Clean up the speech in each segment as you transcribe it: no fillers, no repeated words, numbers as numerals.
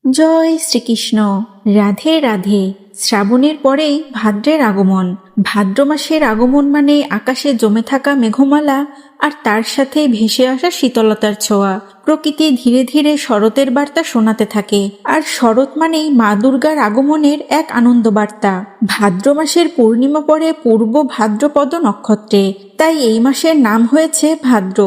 জয় শ্রীকৃষ্ণ। রাধে রাধে। শ্রাবণের পরেই ভাদ্রের আগমন। ভাদ্র মাসের আগমন মানে আকাশে জমে থাকা মেঘমালা আর তার সাথে ভেসে আসা শীতলতার ছোঁয়া। প্রকৃতি ধীরে ধীরে শরতের বার্তা শোনাতে থাকে, আর শরৎ মানেই মা দুর্গার আগমনের এক আনন্দ বার্তা। ভাদ্র মাসের পূর্ণিমা পড়ে পূর্ব ভাদ্রপদ নক্ষত্রে, তাই এই মাসের নাম হয়েছে ভাদ্র।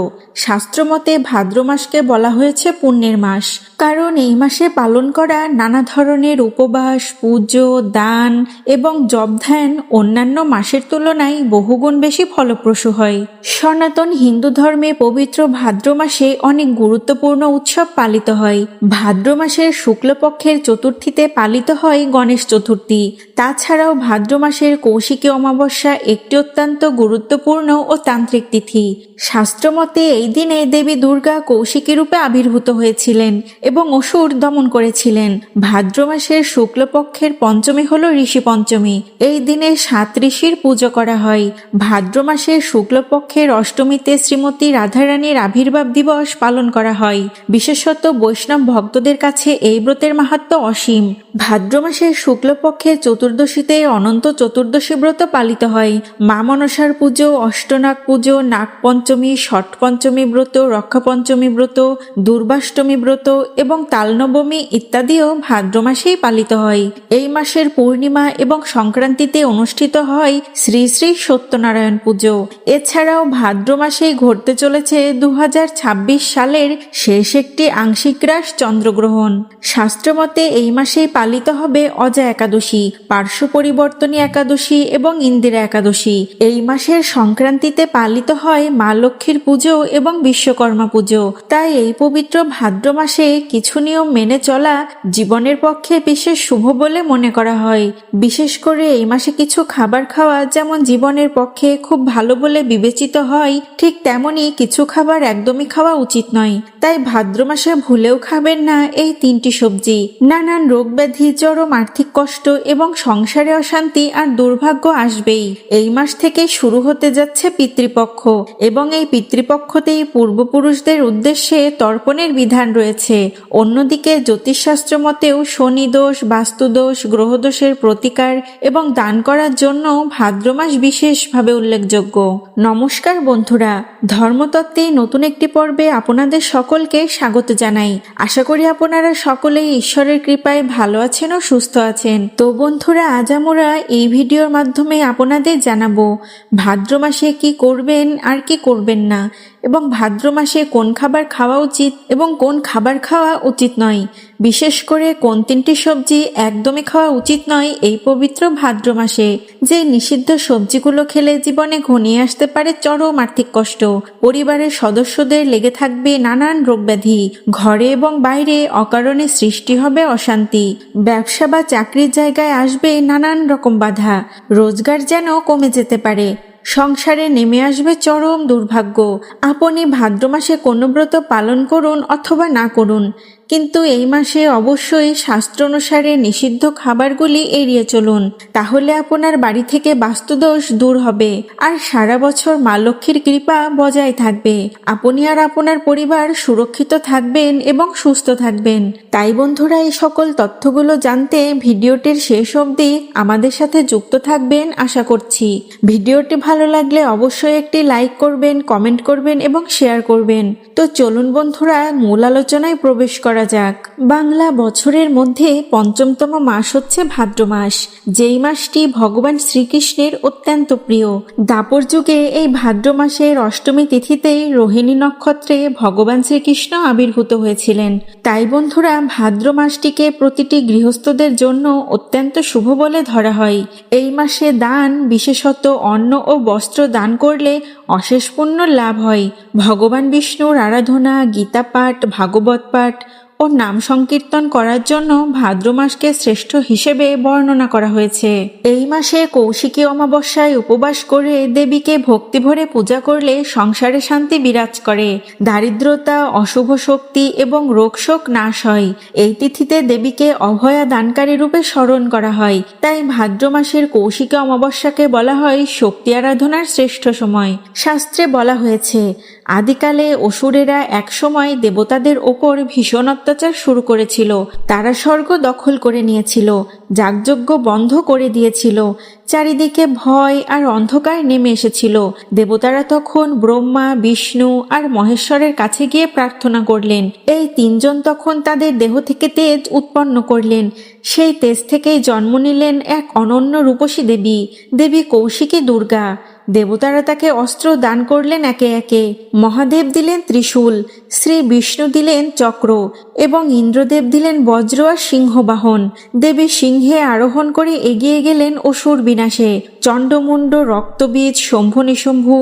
শাস্ত্রমতে ভাদ্র মাসকে বলা হয়েছে পুণ্যের মাস, কারণ এই মাসে পালন করা নানা ধরনের উপবাস, পুজো, দান এবং জপ ধ্যান অন্যান্য মাসের তুলনায় বহুগুণ বেশি ফলপ্রসূ হয়। সনাতন হিন্দু ধর্মে পবিত্র ভাদ্র মাসে অনেক গুরুত্বপূর্ণ উৎসব পালিত হয়। ভাদ্র মাসের শুক্লপক্ষের চতুর্থীতে পালিত হয় গণেশ চতুর্থী। তাছাড়াও ভাদ্র মাসের কৌশিকী অমাবস্যা একটি অত্যন্ত গুরুত্বপূর্ণ ও তান্ত্রিক তিথি। শাস্ত্রমতে এই দিনে দেবী দুর্গা কৌশিকী রূপে আবির্ভূত হয়েছিলেন এবং অসুর দমন করেছিলেন। ভাদ্র মাসের শুক্লপক্ষের পঞ্চমী হল ঋষি পঞ্চমী। এই দিনে 7 ঋষির পুজো করা হয়। ভাদ্র মাসের শুক্লপক্ষের অষ্টমীতে শ্রীমতী রাধারানীর আবির্ভাব দিবস পালন করা হয়। বিশেষত বৈষ্ণব ভক্তদের কাছে এই ব্রতের মাহাত্ম্য অসীম। ভাদ্র মাসের শুক্লপক্ষের চতুর্দশীতে অনন্ত চতুর্দশী ব্রত পালিত হয়। মা মনসার পুজো, অষ্টনাগ পুজো, নাগ পঞ্চমী, ষট পঞ্চমী ব্রত, রক্ষা পঞ্চমী ব্রত, দুর্বাষ্টমী ব্রত এবং তালনবমী ইত্যাদিও ভাদ্র মাসেই পালিত হয়। এই মাসের পূর্ণিমা এবং সংক্রান্তিতে অনুষ্ঠিত হয় শ্রী শ্রী সত্যনারায়ণ পুজো। এছাড়াও ভাদ্র মাসেই ঘটতে চলেছে 2026 সালের শেষ একটি আংশিক রাস চন্দ্রগ্রহণ। শাস্ত্রমতে এই মাসেই পালিত হবে অজা একাদশী, পার্শ্ব পরিবর্তনী একাদশী এবং ইন্দিরা একাদশী। এই মাসের সংক্রান্তিতে পালিত হয় মা লক্ষ্মীর পুজো এবং বিশ্বকর্মা পুজো। তাই এই পবিত্র ভাদ্র মাসে কিছু নিয়ম মেনে চলা জীবনের পক্ষে বিশেষ শুভ বলে মনে করা হয়। বিশেষ করে এই মাসে কিছু খাবার খাওয়া যেমন জীবনের পক্ষে খুব ভালো বলে বিবেচিত হয়, ঠিক তেমনি কিছু খাবার একদমই খাওয়া উচিত নয়। তাই ভাদ্র মাসে ভুলেও খাবেন না এই 3টি সবজি। নানান রোগ ব্যাধি, চরম আর্থিক কষ্ট এবং সংসারে অশান্তি আর দুর্ভাগ্য আসবেই। এই মাস থেকে শুরু হতে যাচ্ছে পিতৃপক্ষ, এবং এই পিতৃপক্ষতেই পূর্বপুরুষদের উদ্দেশ্যে তর্পণের বিধান রয়েছে। অন্যদিকে জ্যোতিষশাস্ত্র মতেও শনি দোষ, বাস্তুদোষ, গ্রহদোষের প্রতিকার এবং দান করার জন্য ভাদ্র মাস বিশেষভাবে উল্লেখযোগ্য। নমস্কার বন্ধুরা, ধর্মতত্ত্বে নতুন একটি পর্বে আপনাদের সকলকে স্বাগত জানাই। আশা করি আপনারা সকলেই ঈশ্বরের কৃপায় ভালো আছেন ও সুস্থ আছেন। তো বন্ধুরা, আজ আমরা এই ভিডিওর মাধ্যমে আপনাদের জানাবো ভাদ্র মাসে কি করবেন আর কি করবেন না, এবং ভাদ্র মাসে কোন খাবার খাওয়া উচিত এবং কোন খাবার খাওয়া উচিত নয়। বিশেষ করে কোন 3টি সবজি একদমই খাওয়া উচিত নয় এই পবিত্র ভাদ্র মাসে। যে নিষিদ্ধ সবজিগুলো খেলে জীবনে ঘনিয়ে আসতে পারে চরম আর্থিক কষ্ট, পরিবারের সদস্যদের লেগে থাকবে নানান রোগব্যাধি, ঘরে এবং বাইরে অকারণে সৃষ্টি হবে অশান্তি, ব্যবসা বা চাকরির জায়গায় আসবে নানান রকম বাধা, রোজগার যেন কমে যেতে পারে, সংসারে নেমে আসবে চরম দুর্ভাগ্য। আপনি ভাদ্র মাসে কোনো ব্রত পালন করুন অথবা না করুন, কিন্তু এই মাসে অবশ্যই শাস্ত্র অনুসারে নিষিদ্ধ খাবারগুলি এড়িয়ে চলুন। তাহলে আপনার বাড়ি থেকে বাস্তুদোষ দূর হবে আর সারা বছর মা লক্ষ্মীর কৃপা বজায় থাকবে। আপনি আর আপনার পরিবার সুরক্ষিত থাকবেন এবং সুস্থ থাকবেন। তাই বন্ধুরা, এই সকল তথ্যগুলো জানতে ভিডিওটির শেষ অবধি আমাদের সাথে যুক্ত থাকবেন আশা করছি। ভিডিওটি ভালো লাগলে অবশ্যই একটি লাইক করবেন, কমেন্ট করবেন এবং শেয়ার করবেন। তো চলুন বন্ধুরা, মূল আলোচনায় প্রবেশ করা যাক। বাংলা বছরের মধ্যে 5মতম মাস হচ্ছে ভাদ্র মাস, যেই মাসটি ভগবান শ্রীকৃষ্ণের অত্যন্ত প্রিয়। দাপর যুগে এই ভাদ্র মাসের অষ্টমী তিথিতেই রোহিণী নক্ষত্রে ভগবান শ্রীকৃষ্ণ আবির্ভূত হয়েছিলেন। তাই বন্ধুরা, ভাদ্র মাসটিকে প্রতিটি গৃহস্থদের জন্য অত্যন্ত শুভ বলে ধরা হয়। এই মাসে দান, বিশেষত অন্ন ও বস্ত্র দান করলে অশেষ পুণ্য লাভ হয়। ভগবান বিষ্ণুর আরাধনা, গীতা পাঠ, ভাগবত পাঠ ও নাম সংকীর্তন করার জন্য ভাদ্র মাসকে শ্রেষ্ঠ হিসেবে বর্ণনা করা হয়েছে। এই মাসে কৌশিকী অমাবস্যায় উপবাস করে দেবীকে ভক্তি ভরে পূজা করলে সংসারে শান্তি বিরাজ করে, দারিদ্রতা, অশুভ শক্তি এবং রোগ শোক নাশ হয়। এই তিথিতে দেবীকে অভয়া দানকারী রূপে স্মরণ করা হয়। তাই ভাদ্র মাসের কৌশিকী অমাবস্যাকে বলা হয় শক্তি আরাধনার শ্রেষ্ঠ সময়। শাস্ত্রে বলা হয়েছে, আদিকালে অসুরেরা একসময় দেবতাদের ওপর ভীষণ অত্যাচার শুরু করেছিল। তারা স্বর্গ দখল করে নিয়েছিল, যাগযজ্ঞ বন্ধ করে দিয়েছিল, চারিদিকে ভয় আর অন্ধকার নেমে এসেছিল। দেবতারা তখন ব্রহ্মা, বিষ্ণু আর মহেশ্বরের কাছে গিয়ে প্রার্থনা করলেন। এই তিনজন তখন তাদের দেহ থেকে তেজ উৎপন্ন করলেন। সেই তেজ থেকেই জন্ম নিলেন এক অনন্য রূপসী দেবী, দেবী কৌশিকী দুর্গা। দেবতারা তাকে অস্ত্র দান করলেন একে একে। মহাদেব দিলেন ত্রিশূল, শ্রী বিষ্ণু দিলেন চক্র এবং ইন্দ্রদেব দিলেন বজ্র আর সিংহবাহন। দেবী সিংহে আরোহণ করে এগিয়ে গেলেন অসুর বিনাশে। চণ্ডমুণ্ড, রক্তবীজ, শম্ভু নিশম্ভু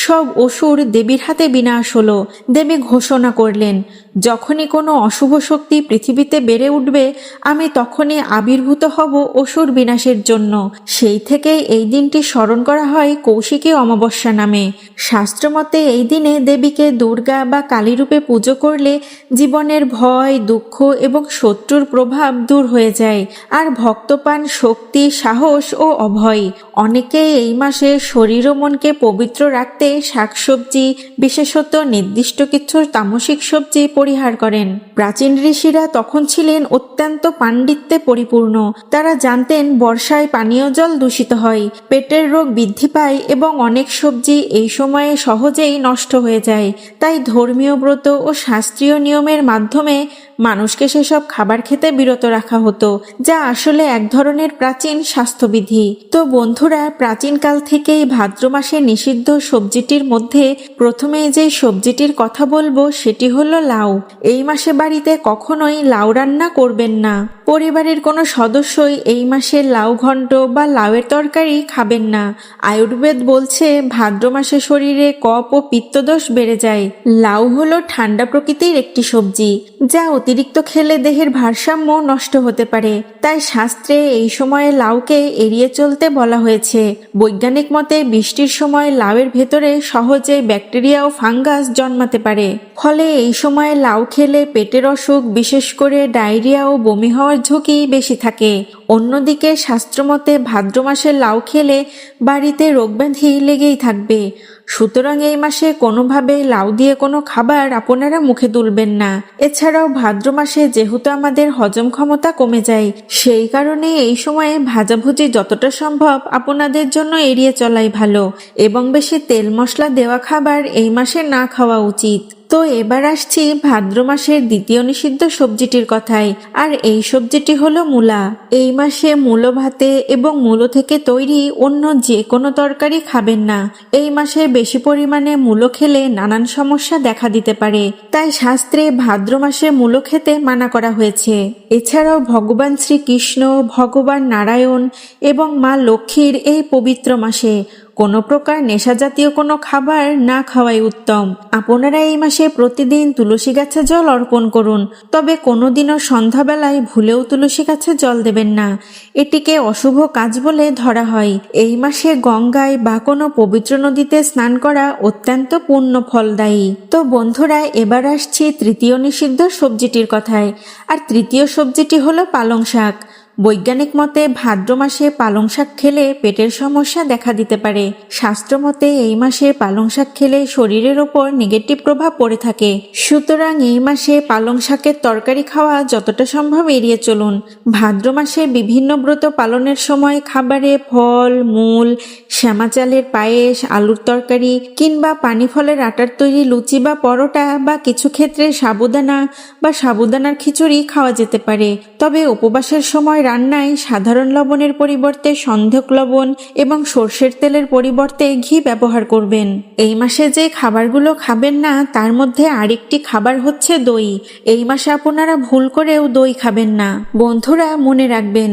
সব অসুর দেবীর হাতে বিনাশ হলো। দেবী ঘোষণা করলেন, যখনই কোনো অশুভ শক্তি পৃথিবীতে বেড়ে উঠবে, আমি তখনই আবির্ভূত হব অসুর বিনাশের জন্য। সেই থেকেই এই দিনটি স্মরণ করা হয় কৌশিকী অমাবস্যা নামে। শাস্ত্রমতে এই দিনে দেবীকে দুর্গা বা কালী রূপে পুজো করলে জীবনের ভয়, দুঃখ এবং শত্রুর প্রভাব দূর হয়ে যায়, আর ভক্ত পান শক্তি, সাহস ও অভয়। অনেকে এই মাসে শরীর ও মনকে পবিত্র রাখতে শাকসবজি, বিশেষত নির্দিষ্ট কিছু তামসিক সবজি পরিহার করেন। প্রাচীন ঋষিরা তখন ছিলেন অত্যন্ত পাণ্ডিত্যে পরিপূর্ণ। তারা জানতেন বর্ষায় পানীয় জল দূষিত হয়, পেটের রোগ বৃদ্ধি পায় এবং অনেক সবজি এই সময়ে সহজেই নষ্ট হয়ে যায়। তাই ধর্মীয় ব্রত ও শাস্ত্রীয় নিয়মের মাধ্যমে মানুষকে সেসব খাবার খেতে বিরত রাখা হতো, যা আসলে এক ধরনের প্রাচীন স্বাস্থ্যবিধি। তো বন্ধুরা, প্রাচীনকাল থেকেই ভাদ্র মাসে নিষিদ্ধ সবজিটির মধ্যে প্রথমে যে সবজিটির কথা বলবো সেটি হলো লাউ। এই মাসে বাড়িতে কখনোই লাউ রান্না করবেন না। পরিবারের কোনো সদস্যই এই মাসে লাউ ঘন্ট বা লাউয়ের তরকারি খাবেন না। আয়ুর্বেদ বলছে ভাদ্র মাসে শরীরে কফ ও পিত্তদোষ বেড়ে যায়। লাউ হলো ঠান্ডা প্রকৃতির একটি সবজি, যা অতিরিক্ত খেলে দেহের ভারসাম্য নষ্ট হতে পারে। তাই শাস্ত্রে এই সময়ে লাউকে এড়িয়ে চলতে বলা হয়েছে। বৈজ্ঞানিক মতে বৃষ্টির সময় লাউয়ের ভেতরে সহজে ব্যাকটেরিয়া ও ফাঙ্গাস জন্মাতে পারে। ফলে এই সময়ে লাউ খেলে পেটের অসুখ, বিশেষ করে ডায়রিয়া ও বমি হওয়ার ঝুঁকি বেশি থাকে। অন্যদিকে শাস্ত্রমতে ভাদ্র মাসে লাউ খেলে বাড়িতে রোগব্যাধি লেগেই থাকবে। সুতরাং এই মাসে কোনোভাবে লাউ দিয়ে কোনো খাবার আপনারা মুখে তুলবেন না। এছাড়াও ভাদ্র মাসে যেহেতু আমাদের হজম ক্ষমতা কমে যায়, সেই কারণে এই সময়ে ভাজাভুজি যতটা সম্ভব আপনাদের জন্য এড়িয়ে চলাই ভালো এবং বেশি তেল মশলা দেওয়া খাবার এই মাসে না খাওয়া উচিত। তো এবার আসছি ভাদ্র মাসের দ্বিতীয় নিষিদ্ধ সবজিটির কথায়, আর এই সবজিটি হলো মূলা। এই মাসে মূলো ভাতে এবং মূলো থেকে তৈরি অন্য যে কোনো তরকারি খাবেন না। এই মাসে বেশি পরিমাণে মূলো খেলে নানান সমস্যা দেখা দিতে পারে, তাই শাস্ত্রে ভাদ্র মাসে মূলো খেতে মানা করা হয়েছে। এছাড়াও ভগবান শ্রীকৃষ্ণ, ভগবান নারায়ণ এবং মা লক্ষ্মীর এই পবিত্র মাসে কোনো প্রকার নেশাজাতীয় কোনো খাবার না খাওয়াই উত্তম। আপনারা এই মাসে প্রতিদিন তুলসী গাছে জল অর্পণ করুন, তবে কোনোদিনও সন্ধ্যাবেলায় ভুলেও তুলসী গাছে জল দেবেন না। এটিকে অশুভ কাজ বলে ধরা হয়। এই মাসে গঙ্গায় বা কোনো পবিত্র নদীতে স্নান করা অত্যন্ত পুণ্য ফলদায়ী। তো বন্ধুরা, এবার আসছি তৃতীয় নিষিদ্ধ সবজিটির কথায়, আর তৃতীয় সবজিটি হলো পালং শাক। বৈজ্ঞানিক মতে ভাদ্র মাসে পালং শাক খেলে পেটের সমস্যা দেখা দিতে পারে। শাস্ত্র মতে এই মাসে পালং শাক খেলে শরীরের ওপর নেগেটিভ প্রভাব পড়ে থাকে। সুতরাং এই মাসে পালং শাকের তরকারি খাওয়া যতটা সম্ভব এড়িয়ে চলুন। ভাদ্র মাসে বিভিন্ন ব্রত পালনের সময় খাবারে ফল, মূল, শ্যামা চালের পায়েস, আলুর তরকারি কিংবা পানি ফলের আটার তৈরি লুচি বা পরোটা বা কিছু ক্ষেত্রে সাবুদানা বা সাবুদানার খিচুড়ি খাওয়া যেতে পারে। তবে উপবাসের সময় রান্নায় সাধারণ লবণের পরিবর্তে সন্ধক লবণ এবং সর্ষের তেলের পরিবর্তে ঘি ব্যবহার করবেন। এই মাসে যে খাবারগুলো খাবেন না তার মধ্যে আরেকটি খাবার হচ্ছে দই। এই মাসে আপনারা ভুল করেও দই খাবেন না। বন্ধুরা, মনে রাখবেন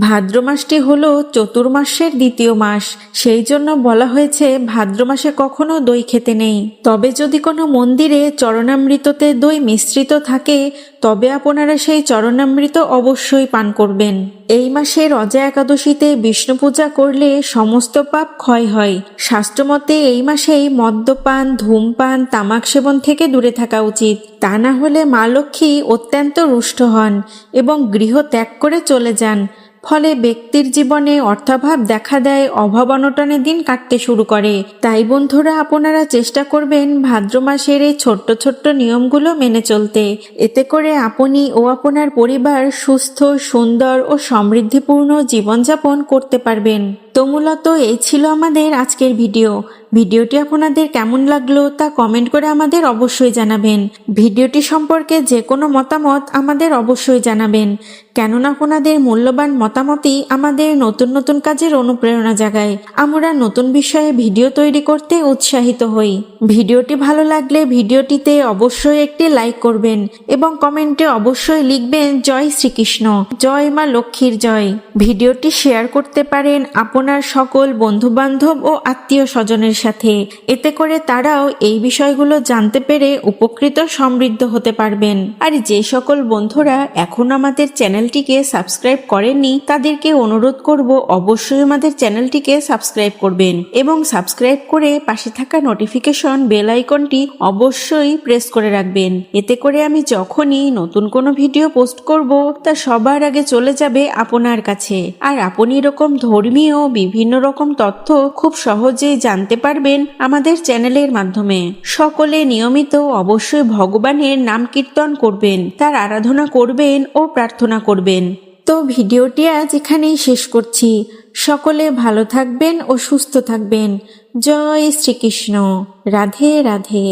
ভাদ্র মাসটি হলো চতুর্মাসের দ্বিতীয় মাস, সেই জন্য বলা হয়েছে ভাদ্র মাসে কখনো দই খেতে নেই। তবে যদি কোনো মন্দিরে চরণামৃততে দই মিশ্রিত থাকে তবে আপনারা সেই চরণামৃত অবশ্যই পান করবেন। এই মাসে রজা একাদশীতে বিষ্ণু পূজা করলে সমস্ত পাপ ক্ষয় হয়। শাস্ত্রমতে এই মাসেই মদ্যপান, ধূমপান, তামাক সেবন থেকে দূরে থাকা উচিত। তা না হলে মা লক্ষ্মী অত্যন্ত রুষ্ট হন এবং গৃহ ত্যাগ করে চলে যান। ফলে ব্যক্তির জীবনে অর্থাভাব দেখা দেয়, অভাব অনটনের দিন কাটতে শুরু করে। তাই বন্ধুরা, আপনারা চেষ্টা করবেন ভাদ্র মাসের এই ছোট্ট ছোট্ট নিয়মগুলো মেনে চলতে। এতে করে আপনি ও আপনার পরিবার সুস্থ, সুন্দর ও সমৃদ্ধিপূর্ণ জীবনযাপন করতে পারবেন। তো মূলত এই ছিল আমাদের আজকের ভিডিওটি আপনাদের কেমন লাগলো তা কমেন্ট করে আমাদের অবশ্যই জানাবেন। ভিডিওটি সম্পর্কে যে কোনো মতামত আমাদের অবশ্যই জানাবেন, কেননা আপনাদের মূল্যবান মতামতই আমাদের নতুন নতুন কাজের অনুপ্রেরণা জাগায়। আমরা নতুন বিষয়ে ভিডিও তৈরি করতে উৎসাহিত হই। ভিডিওটি ভালো লাগলে ভিডিওটিতে অবশ্যই একটি লাইক করবেন এবং কমেন্টে অবশ্যই লিখবেন জয় শ্রীকৃষ্ণ, জয় মা লক্ষ্মীর জয়। ভিডিওটি শেয়ার করতে পারেন আপনার সকল বন্ধুবান্ধব ও আত্মীয় স্বজনের সাথে। এতে করে তারাও এই বিষয়গুলো জানতে পেরে উপকৃত সমৃদ্ধ হতে পারবেন। আর যে সকল বন্ধুরা এখন আমাদের চ্যানেলটিকে সাবস্ক্রাইব করেননি তাদেরকে অনুরোধ করব অবশ্যই আমাদের চ্যানেলটিকে সাবস্ক্রাইব করবেন এবং সাবস্ক্রাইব করে পাশে থাকা নোটিফিকেশন বেল আইকনটি অবশ্যই প্রেস করে রাখবেন। এতে করে আমি যখনই নতুন কোনো ভিডিও পোস্ট করব তা সবার আগে চলে যাবে আপনার কাছে। আর আপনি এরকম ধর্মীয় বিভিন্ন রকম তথ্য খুব সহজেই জানতে পারবেন আমাদের চ্যানেলের মাধ্যমে। সকলে নিয়মিত অবশ্যই ভগবানের নাম কীর্তন করবেন, তার আরাধনা করবেন ও প্রার্থনা করবেন। তো ভিডিওটি আজ এখানেই শেষ করছি। সকলে ভালো থাকবেন ও সুস্থ থাকবেন। জয় শ্রীকৃষ্ণ। রাধে রাধে।